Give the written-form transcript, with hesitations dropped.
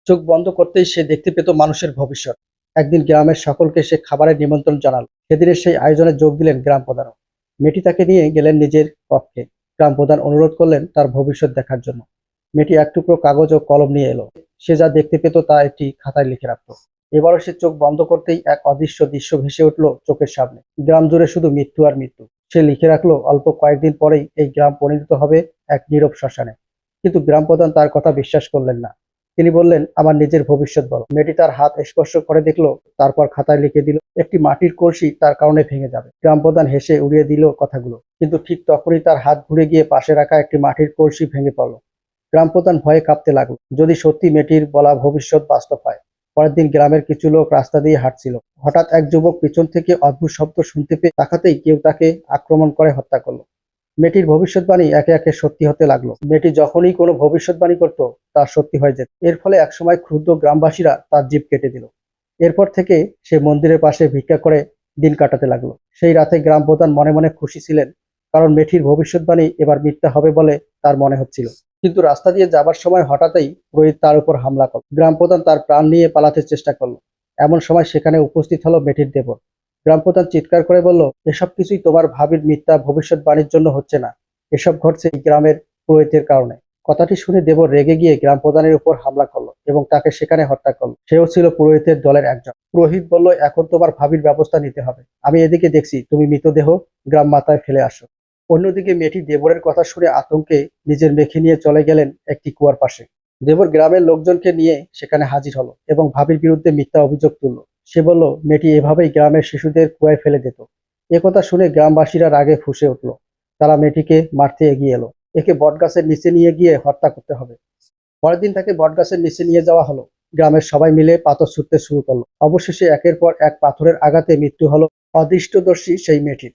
চোখ বন্ধ করতেই সে দেখতে পেত মানুষের ভবিষ্যৎ। একদিন গ্রামের সকলকে সে খাবারের নিমন্ত্রণ জানালো। সেদিনের সেই আয়োজনে যোগ দিলেন গ্রাম প্রধানও। মেয়েটি তাকে নিয়ে গেলেন নিজের কক্ষে। গ্রাম প্রধান অনুরোধ করলেন তার ভবিষ্যৎ দেখার জন্য। মেয়েটি এক টুকরো কাগজ ও কলম নিয়ে এলো। সে যা দেখতে পেত তা একটি খাতায় লিখে রাখতো। এবারও সে চোখ বন্ধ করতেই এক অদৃশ্য দৃশ্য ভেসে উঠল চোখের সামনে। গ্রাম জুড়ে শুধু মৃত্যু আর মৃত্যু। সে লিখে রাখলো অল্প কয়েকদিন পরেই এই গ্রাম পরিণত হবে এক নীরব শ্মশানে। কিন্তু গ্রাম প্রধান তার কথা বিশ্বাস করলেন না। তিনি বললেন, আমার নিজের ভবিষ্যৎ বলো। মেয়েটি তার হাত স্পর্শ করে দেখলো, তারপর খাতায় লিখে দিল একটি মাটির কলসি তার কারণে ভেঙে যাবে। গ্রাম প্রধান হেসে উড়িয়ে দিল কথাগুলো, কিন্তু ঠিক তখনই তার হাত ঘুরে গিয়ে পাশে রাখা একটি মাটির কলসি ভেঙে পড়ল। গ্রাম প্রধান ভয়ে কাঁপতে লাগলো, যদি সত্যি মেয়েটির বলা ভবিষ্যৎ বাস্তব হয়। পরের দিন গ্রামের কিছু লোক রাস্তা দিয়ে হাঁটছিল। হঠাৎ এক যুবক পিছন থেকে অদ্ভুত শব্দ শুনতে পেয়ে তাকাতেই কেউ তাকে আক্রমণ করে হত্যা করলো। মেয়েটির ভবিষ্যৎবাণী একে একে সত্যি হতে লাগলো। মেয়েটি যখনই কোনো ভবিষ্যৎবাণী করত, তা সত্যি হয়ে যেত। এর ফলে একসময় ক্ষুদ্র গ্রামবাসীরা তার জীব কেটে দিল। এরপর থেকে সে মন্দিরের পাশে ভিক্ষা করে দিন কাটাতে লাগলো। সেই রাতে গ্রাম প্রধান মনে মনে খুশি ছিলেন, কারণ মেয়েটির ভবিষ্যৎবাণী এবার মিথ্যা হবে বলে তার মনে হচ্ছিল। কিন্তু রাস্তা দিয়ে যাবার সময় হঠাৎই পুরোহিত তার উপর হামলা করল। গ্রাম প্রধান তার প্রাণ নিয়ে পালাতে চেষ্টা করলো। এমন সময় সেখানে উপস্থিত হলো মেয়েটির দেবর। গ্রাম প্রধান চিৎকার করে বলল, এসব কিছুই তোমার ভাবির মিথ্যা ভবিষ্যৎবাণীর জন্য হচ্ছে না। এসব ঘটছে এই গ্রামের পুরোহিতের কারণে। কথাটি শুনে দেবর রেগে গিয়ে গ্রাম প্রধানের উপর হামলা করলো এবং তাকে সেখানে হত্যা করলো। সেও ছিল পুরোহিতের দলের একজন। পুরোহিত বলল, এখন তোমার ভাবির ব্যবস্থা নিতে হবে। আমি এদিকে দেখছি তুমি মৃতদেহ গ্রাম মাথায় ফেলে আসো। অন্যদিকে মেয়েটি দেবরের কথা শুনে আতঙ্কে নিজের মেখে নিয়ে চলে গেলেন একটি কুয়ার পাশে। দেবর গ্রামের লোকজনকে নিয়ে সেখানে হাজির হলো এবং ভাবির বিরুদ্ধে মিথ্যা অভিযোগ তুলল। সে বলল, মেয়েটি এভাবেই গ্রামের শিশুদের কুয়ায় ফেলে দিত। একথা শুনে গ্রামবাসীরা রাগে ফুঁসে উঠল। তারা মেয়েটিকে মারতে এগিয়ে এলো। একে বটগাছের নিচে নিয়ে গিয়ে হত্যা করতে হবে। পরের দিন তাকে বটগাছের নিচে নিয়ে যাওয়া হলো। গ্রামের সবাই মিলে পাথর ছুঁড়তে শুরু করলো। অবশেষে একের পর এক পাথরের আঘাতে মৃত্যু হলো অদৃষ্টদর্শী সেই মেয়েটির।